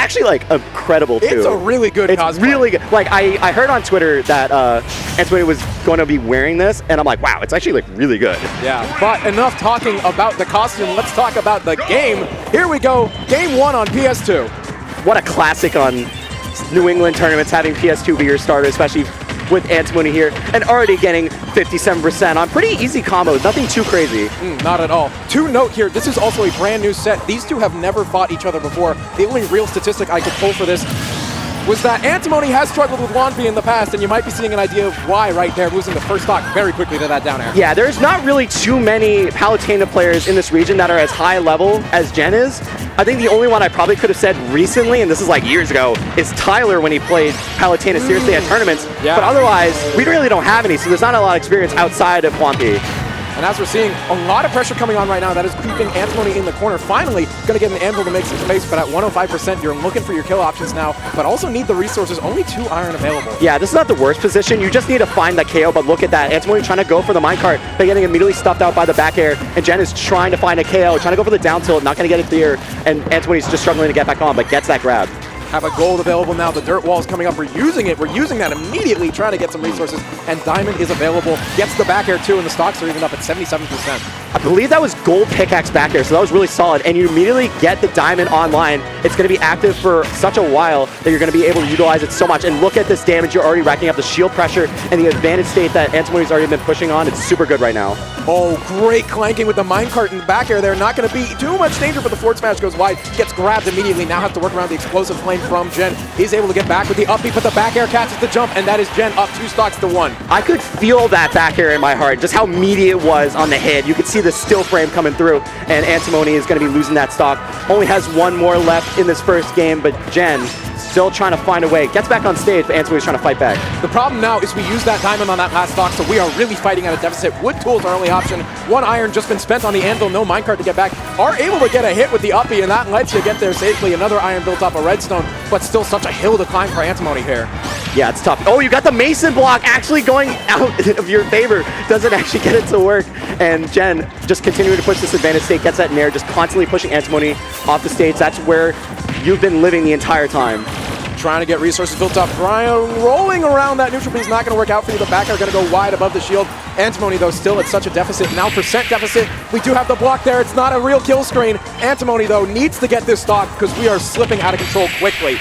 actually like incredible too. It's a really good cosplay. It's really good. Like I heard on Twitter that Antimony was going to be wearing this, and I'm like, wow, it's actually like really good. Yeah, but enough talking about the costume. Let's talk about the game. Here we go, game 1 on PS2. What a classic on New England tournaments, having PS2 be your starter, especially with Antimony here, and already getting 57% on pretty easy combos, nothing too crazy. Not at all. To note here, this is also a brand new set. These two have never fought each other before. The only real statistic I could pull for this was that Antimony has struggled with Wanpi in the past, and you might be seeing an idea of why right there, losing the first stock very quickly to that down air. Yeah, there's not really too many Palutena players in this region that are as high level as Jen is. I think the only one I probably could have said recently, and this is like years ago, is Tyler when he played Palutena seriously at tournaments. Yeah. But otherwise, we really don't have any, so there's not a lot of experience outside of Wanpi. And as we're seeing, a lot of pressure coming on right now. That is keeping Antimony in the corner. Finally, going to get an anvil to make some space, but at 105%, you're looking for your kill options now, but also need the resources. Only 2 iron available. Yeah, this is not the worst position. You just need to find the KO, but look at that. Antimony trying to go for the minecart, but getting immediately stuffed out by the back air, and Jen is trying to find a KO, trying to go for the down tilt, not going to get it clear, and Antimony's just struggling to get back on, but gets that grab. Have a gold available now. The dirt wall is coming up. We're using it. We're using that immediately, trying to get some resources. And diamond is available. Gets the back air too, and the stocks are even up at 77%. I believe that was gold pickaxe back air, so that was really solid. And you immediately get the diamond online. It's going to be active for such a while that you're going to be able to utilize it so much. And look at this damage. You're already racking up the shield pressure and the advantage state that Antimony's already been pushing on. It's super good right now. Oh, great clanking with the minecart in the back air there. Not going to be too much danger, but the forward smash goes wide. Gets grabbed immediately. Now has to work around the explosive flame from Jen. He's able to get back with the upbeat, but the back air catches the jump, and that is Jen up 2 stocks to 1. I could feel that back air in my heart, just how meaty it was on the hit. You could see the still frame coming through, and Antimony is going to be losing that stock. Only has 1 more left in this first game, but Jen still trying to find a way. Gets back on stage, but Antimony's trying to fight back. The problem now is we use that diamond on that last stock, so we are really fighting at a deficit. Wood tools our only option. 1 iron just been spent on the anvil, no minecart to get back. Are able to get a hit with the uppie, and that lets you get there safely. Another iron built off a redstone, but still such a hill to climb for Antimony here. Yeah, it's tough. Oh, you got the Mason block actually going out of your favor. Doesn't actually get it to work. And Jen just continuing to push this advantage state, gets that nair, just constantly pushing Antimony off the stage. That's where you've been living the entire time. Trying to get resources built up. Brian rolling around that neutral beam is not going to work out for you. The back are going to go wide above the shield. Antimony, though, still at such a deficit. Now percent deficit. We do have the block there. It's not a real kill screen. Antimony, though, needs to get this stock because we are slipping out of control quickly.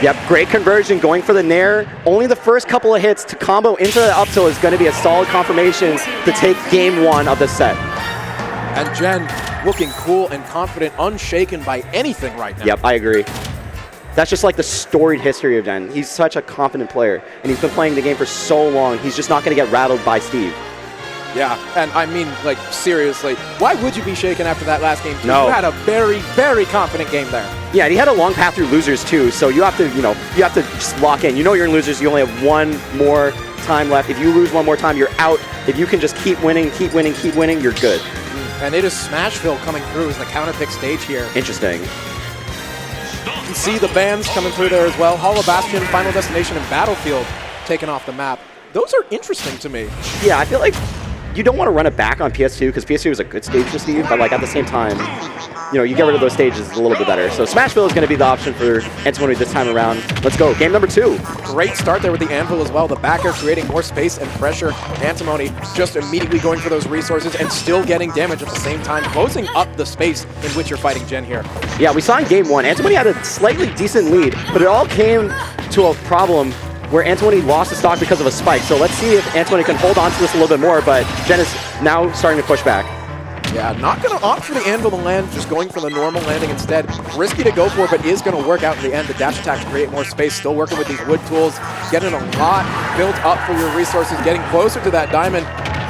Yep, great conversion, going for the nair. Only the first couple of hits to combo into the up tilt is going to be a solid confirmation to take game 1 of the set. And Jen looking cool and confident, unshaken by anything right now. Yep, I agree. That's just like the storied history of Jen. He's such a confident player, and he's been playing the game for so long, he's just not going to get rattled by Steve. Yeah, and I mean, like, seriously, why would you be shaken after that last game? No. You had a very, very confident game there. Yeah, and he had a long path through losers too, so you have to, you have to just lock in. You know you're in losers, you only have 1 more time left. If you lose 1 more time, you're out. If you can just keep winning, you're good. And it is Smashville coming through as the counterpick stage here. Interesting. You can see the bands coming through there as well. Hollow Bastion, Final Destination, and Battlefield taken off the map. Those are interesting to me. Yeah, I feel like you don't want to run it back on PS2 because PS2 is a good stage for Steve, but like at the same time, you get rid of those stages a little bit better. So Smashville is going to be the option for Antimony this time around. Let's go. Game number 2. Great start there with the anvil as well. The back air creating more space and pressure. Antimony just immediately going for those resources and still getting damage at the same time, closing up the space in which you're fighting Jen here. Yeah, we saw in game 1, Antimony had a slightly decent lead, but it all came to a problem where Antimony lost the stock because of a spike. So let's see if Antimony can hold on to this a little bit more, but Jen is now starting to push back. Yeah, not going to opt for the anvil to land, just going for the normal landing instead. Risky to go for, but is going to work out in the end. The dash attack to create more space, still working with these wood tools, getting a lot built up for your resources, getting closer to that diamond.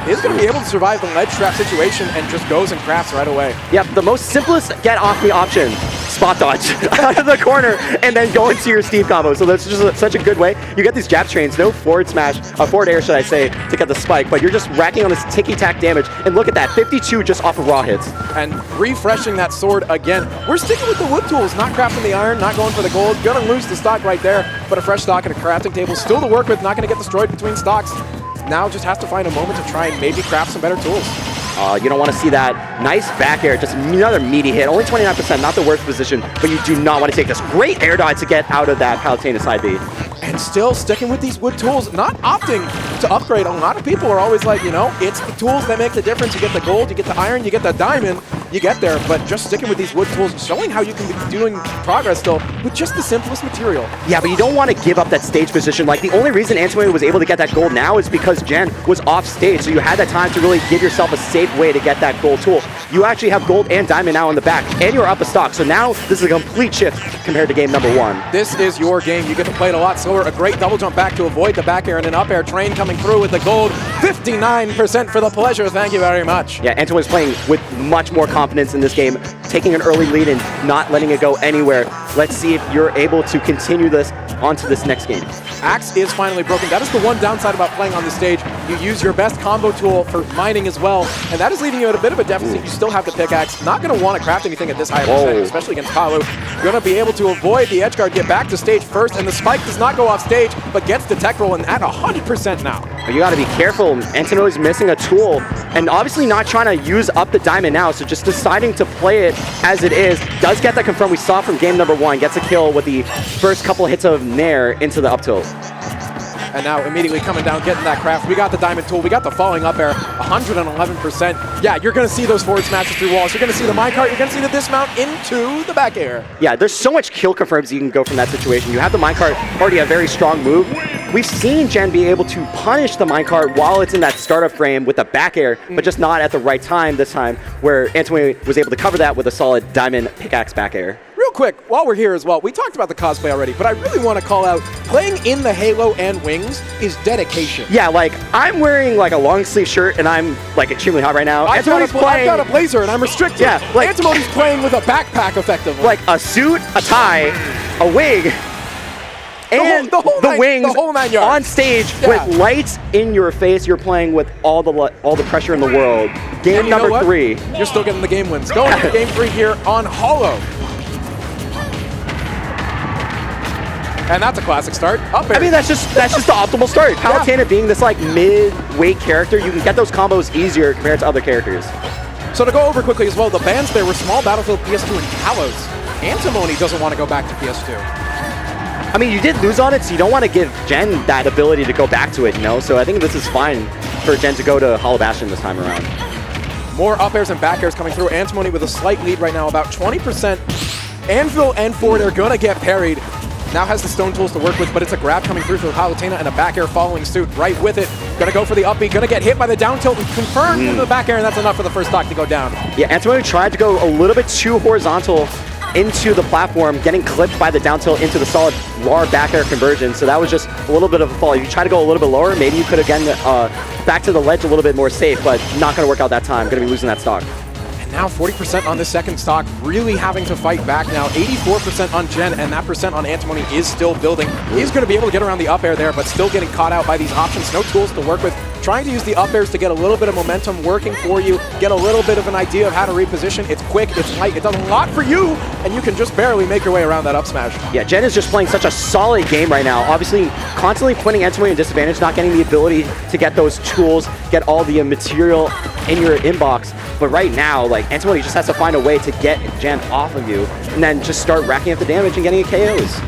Is going to be able to survive the ledge trap situation and just goes and crafts right away. Yep, the most simplest get off me option. Spot dodge out of the corner and then go into your Steve combo. So that's just such a good way. You get these jab trains, no forward smash, forward air should I say, to get the spike, but you're just racking on this ticky-tack damage. And look at that, 52 just off of raw hits. And refreshing that sword again. We're sticking with the wood tools, not crafting the iron, not going for the gold. Gonna lose the stock right there, but a fresh stock and a crafting table still to work with, not gonna get destroyed between stocks. Now just has to find a moment to try and maybe craft some better tools. You don't want to see that. Nice back air, just another meaty hit. Only 29%, not the worst position, but you do not want to take this great air dodge to get out of that Palutena side B. And still sticking with these wood tools, not opting to upgrade. A lot of people are always like, you know, it's the tools that make the difference. You get the gold, you get the iron, you get the diamond, you get there. But just sticking with these wood tools, showing how you can be doing progress still with just the simplest material. Yeah, but you don't want to give up that stage position. Like, the only reason Antimony was able to get that gold now is because Jen was off stage, so you had that time to really give yourself a safe way to get that gold tool. You actually have gold and diamond now in the back, and you're up a stock. So now this is a complete shift compared to game number 1. This is your game. You get to play it a lot slower. A great double jump back to avoid the back air and an up air. Train coming through with the gold. 59% for the pleasure. Thank you very much. Yeah, Antimony's playing with much more confidence in this game, taking an early lead and not letting it go anywhere. Let's see if you're able to continue this onto this next game. Axe is finally broken. That is the one downside about playing on this stage. You use your best combo tool for mining as well, and that is leaving you at a bit of a deficit. You still have the pickaxe. Not going to want to craft anything at this high percent, especially against Palu. You're going to be able to avoid the edge guard, get back to stage first, and the spike does not go off stage, but gets the tech roll and at 100% now. You got to be careful. Antimony's missing a tool, and obviously not trying to use up the diamond now, so just deciding to play it as it is. Does get that confirmed. We saw from game number 1, gets a kill with the first couple hits of Nair into the up tilt. And now immediately coming down, getting that craft. We got the diamond tool. We got the falling up air, 111%. Yeah, you're going to see those forward smashes through walls. You're going to see the minecart. You're going to see the dismount into the back air. Yeah, there's so much kill confirms you can go from that situation. You have the minecart, already a very strong move. We've seen Jen be able to punish the minecart while it's in that startup frame with the back air, but just not at the right time this time, where Antimony was able to cover that with a solid diamond pickaxe back air. Real quick, while we're here as well, we talked about the cosplay already, but I really want to call out, playing in the halo and wings is dedication. Yeah, like, I'm wearing like a long sleeve shirt and I'm like extremely hot right now. I've got a blazer and I'm restricted. Yeah, like, Antimony's playing with a backpack effectively. Like a suit, a tie, a wig, and the wings on stage with lights in your face. You're playing with all the pressure in the world. Game number 3. You're still getting the game wins. Going to game 3 here on Hollow. And that's a classic start. Up air. I mean, that's just the optimal start. Palutena being this like mid-weight character, you can get those combos easier compared to other characters. So to go over quickly as well, the bans there were Small Battlefield, PS2, and Kalos. Antimony doesn't want to go back to PS2. I mean, you did lose on it, so you don't want to give Jen that ability to go back to it, you know? So I think this is fine for Jen to go to Hollow Bastion this time around. More up airs and back airs coming through. Antimony with a slight lead right now, about 20%. Anvil and Ford are going to get parried. Now has the stone tools to work with, but it's a grab coming through for the Palutena and a back air following suit right with it. Gonna go for the up B, gonna get hit by the down tilt and confirmed into the back air, and that's enough for the first stock to go down. Yeah, Antimony tried to go a little bit too horizontal into the platform, getting clipped by the down tilt into the solid RAR back air conversion, so that was just a little bit of a fall. If you try to go a little bit lower, maybe you could have gotten back to the ledge a little bit more safe, but not gonna work out that time. Gonna be losing that stock. Now 40% on this second stock, really having to fight back now. 84% on Jen, and that percent on Antimony is still building. He's going to be able to get around the up air there, but still getting caught out by these options. No tools to work with. Trying to use the up airs to get a little bit of momentum working for you, get a little bit of an idea of how to reposition. It's quick, it's light, it does a lot for you, and you can just barely make your way around that up smash. Yeah, Jen is just playing such a solid game right now. Obviously, constantly putting Antimony in disadvantage, not getting the ability to get those tools, get all the material in your inbox. But right now, like, Antimony just has to find a way to get Jen off of you, and then just start racking up the damage and getting KOs.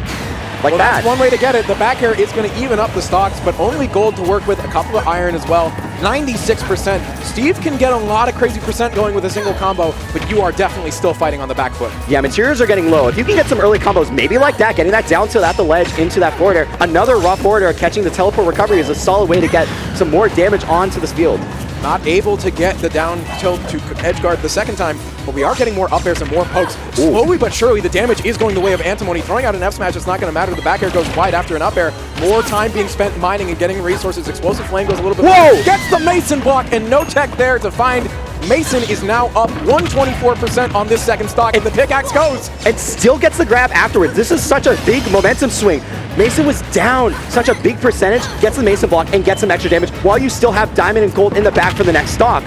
Like well, that's one way to get it. The back air is going to even up the stocks, but only gold to work with, a couple of iron as well. 96%. Steve can get a lot of crazy percent going with a single combo, but you are definitely still fighting on the back foot. Yeah, materials are getting low. If you can get some early combos, maybe like that, getting that down tilt at the ledge into that forward air, another raw forward air catching the teleport recovery is a solid way to get some more damage onto this field. Not able to get the down tilt to edge guard the second time, but we are getting more up airs and more pokes. Slowly but surely, the damage is going the way of Antimony. Throwing out an F smash, it's not going to matter. The back air goes wide after an up air. More time being spent mining and getting resources. Explosive Flame goes a little bit. Whoa! Gets the Mason block, and no tech there to find. Mason is now up 124% on this second stock, and the pickaxe goes. And still gets the grab afterwards. This is such a big momentum swing. Mason was down such a big percentage, gets the Mason block, and gets some extra damage, while you still have diamond and gold in the back for the next stock.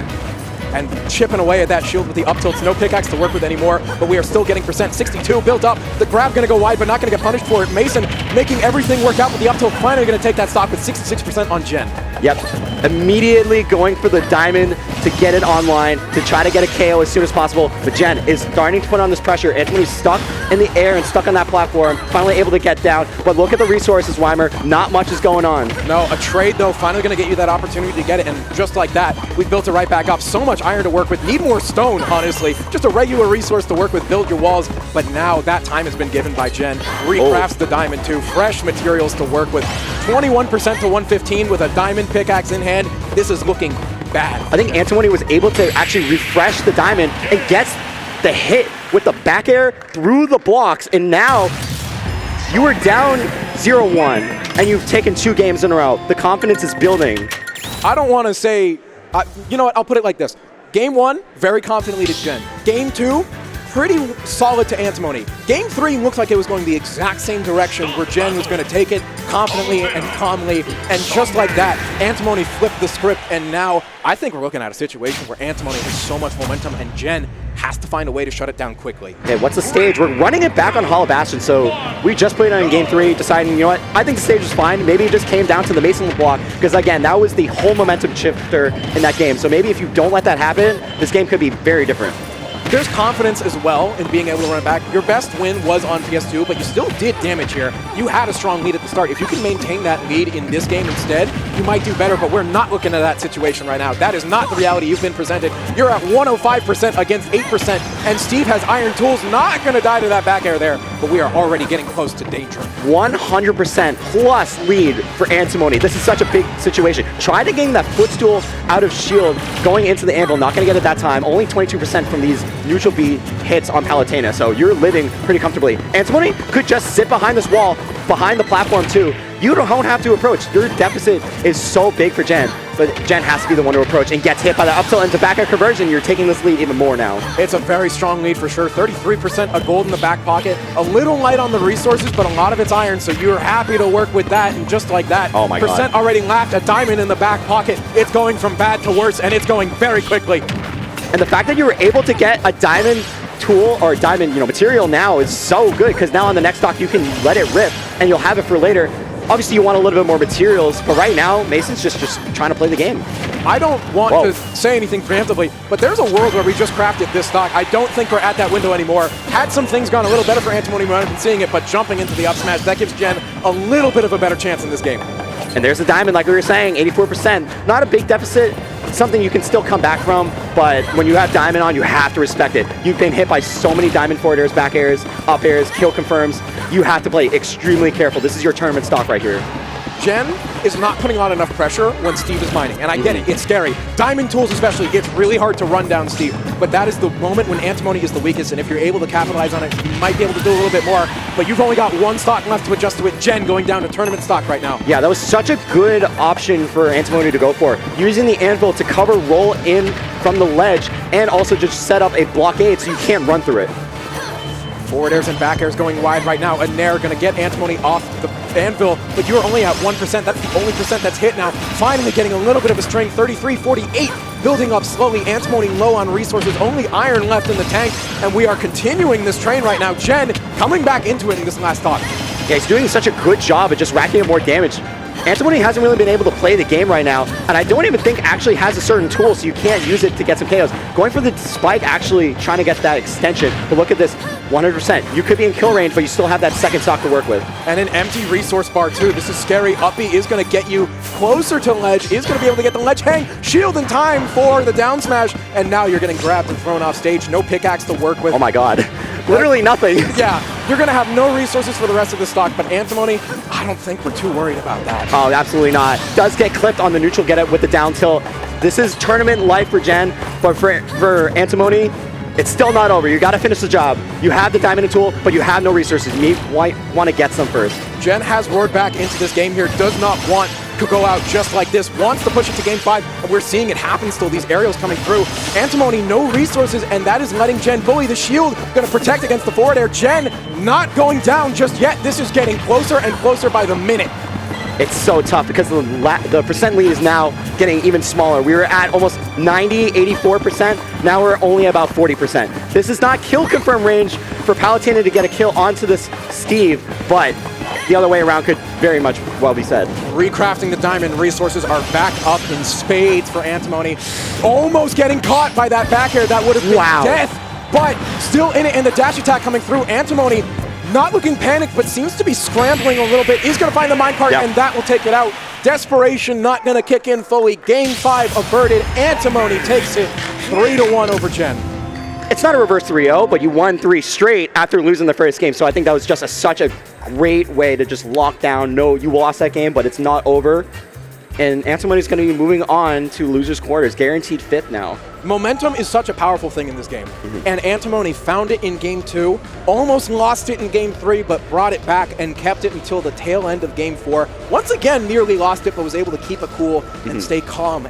And chipping away at that shield with the up tilts. No pickaxe to work with anymore, but we are still getting percent. 62 built up. The grab going to go wide, but not going to get punished for it. Mason making everything work out with the up tilt. Finally going to take that stock with 66% on Jen. Yep. Immediately going for the diamond to get it online, to try to get a KO as soon as possible. But Gen is starting to put on this pressure. Antimony's stuck in the air and stuck on that platform, finally able to get down. But look at the resources, Weimer. Not much is going on. No, a trade, though, finally going to get you that opportunity to get it. And just like that, we built it right back up. So much iron to work with. Need more stone, honestly. Just a regular resource to work with, build your walls. But now that time has been given by Gen. Recrafts the diamond, too. Fresh materials to work with. 21% to 115 with a diamond pickaxe in hand. This is looking bad. I think Antimony was able to actually refresh the diamond and gets the hit with the back air through the blocks. And now you are down 0-1 and you've taken 2 games in a row. The confidence is building. I don't want to say, you know what, I'll put it like this. Game 1, very confidently to Gen. Game 2, pretty solid to Antimony. Game 3 looks like it was going the exact same direction where Gen was going to take it confidently and calmly, and just like that, Antimony flipped the script, and now I think we're looking at a situation where Antimony has so much momentum and Gen has to find a way to shut it down quickly. Okay, what's the stage? We're running it back on Hollow Bastion, so we just played it in Game 3, deciding, you know what, I think the stage was fine. Maybe it just came down to the Mason block, because again, that was the whole momentum shifter in that game. So maybe if you don't let that happen, this game could be very different. There's confidence as well in being able to run it back. Your best win was on PS2, but you still did damage here. You had a strong lead at the start. If you can maintain that lead in this game instead, you might do better, but we're not looking at that situation right now. That is not the reality you've been presented. You're at 105% against 8%, and Steve has iron tools, not going to die to that back air there, but we are already getting close to danger. 100% plus lead for Antimony. This is such a big situation. Try to gain that footstool out of shield going into the anvil. Not going to get it that time. Only 22% from these neutral B hits on Palutena, so you're living pretty comfortably. Antimony could just sit behind this wall, behind the platform too. You don't have to approach. Your deficit is so big for Gen, but Gen has to be the one to approach and gets hit by the up tilt into back air conversion. You're taking this lead even more now. It's a very strong lead for sure. 33% of gold in the back pocket. A little light on the resources, but a lot of it's iron, so you're happy to work with that, and just like that, oh my God. percent already lapped, a diamond in the back pocket. It's going from bad to worse, and it's going very quickly. And the fact that you were able to get a diamond tool or diamond, material now is so good, because now on the next stock you can let it rip and you'll have it for later. Obviously you want a little bit more materials, but right now Mason's just trying to play the game. I don't want to say anything preemptively, but there's a world where we just crafted this stock. I don't think we're at that window anymore. Had some things gone a little better for Antimony rather than seeing it, but jumping into the up smash, that gives Gen a little bit of a better chance in this game. And there's a diamond, like we were saying, 84%. Not a big deficit, something you can still come back from, but when you have diamond on, you have to respect it. You've been hit by so many diamond forward airs, back airs, up airs, kill confirms. You have to play extremely careful. This is your tournament stock right here. Gen is not putting on enough pressure when Steve is mining, and I get it, it's scary. Diamond tools especially, it's really hard to run down Steve, but that is the moment when Antimony is the weakest, and if you're able to capitalize on it, you might be able to do a little bit more, but you've only got one stock left to adjust to it. Gen going down to tournament stock right now. Yeah, that was such a good option for Antimony to go for. Using the anvil to cover roll in from the ledge, and also just set up a blockade so you can't run through it. Forward airs and back airs going wide right now. A Nair going to get Antimony off the anvil, but you're only at 1%. That's the only percent that's hit now. Finally getting a little bit of a string. 33-48, building up slowly. Antimony low on resources, only iron left in the tank, and we are continuing this train right now. Gen coming back into it in this last stock. Yeah, he's doing such a good job at just racking up more damage. Antimony hasn't really been able to play the game right now, and I don't even think actually has a certain tool, so you can't use it to get some KOs. Going for the spike, actually trying to get that extension, but look at this, 100%. You could be in kill range, but you still have that second stock to work with. And an empty resource bar too. This is scary. Uppy is going to get you closer to ledge, is going to be able to get the ledge hang, shield in time for the down smash, and now you're getting grabbed and thrown off stage. No pickaxe to work with. Oh my God. Literally nothing. Yeah, you're going to have no resources for the rest of the stock, but Antimony, I don't think we're too worried about that. Oh, absolutely not. Does get clipped on the neutral get it with the down tilt. This is tournament life for Gen, but for Antimony, it's still not over. You got to finish the job. You have the diamond and tool, but you have no resources. You want to get some first. Gen has roared back into this game here, does not want to go out just like this, wants to push it to game 5, and we're seeing it happen still, these aerials coming through. Antimony, no resources, and that is letting Gen bully the shield, gonna protect against the forward air. Gen not going down just yet. This is getting closer and closer by the minute. It's so tough because the percent lead is now getting even smaller. We were at almost 90, 84%. Now we're only about 40%. This is not kill confirm range for Palutena to get a kill onto this Steve, but the other way around could very much well be said. Recrafting the diamond resources are back up in spades for Antimony. Almost getting caught by that back air. That would have been death, but still in it, and the dash attack coming through. Antimony not looking panicked, but seems to be scrambling a little bit. Is going to find the minecart, and that will take it out. Desperation not going to kick in fully. Game 5 averted. Antimony takes it 3-1 over Gen. It's not a reverse 3-0, but you won 3 straight after losing the first game. So I think that was just such a great way to just lock down. No, you lost that game, but it's not over. And Antimony's going to be moving on to losers quarters, guaranteed 5th now. Momentum is such a powerful thing in this game. And Antimony found it in game 2, almost lost it in game 3, but brought it back and kept it until the tail end of game 4. Once again, nearly lost it, but was able to keep it cool and stay calm.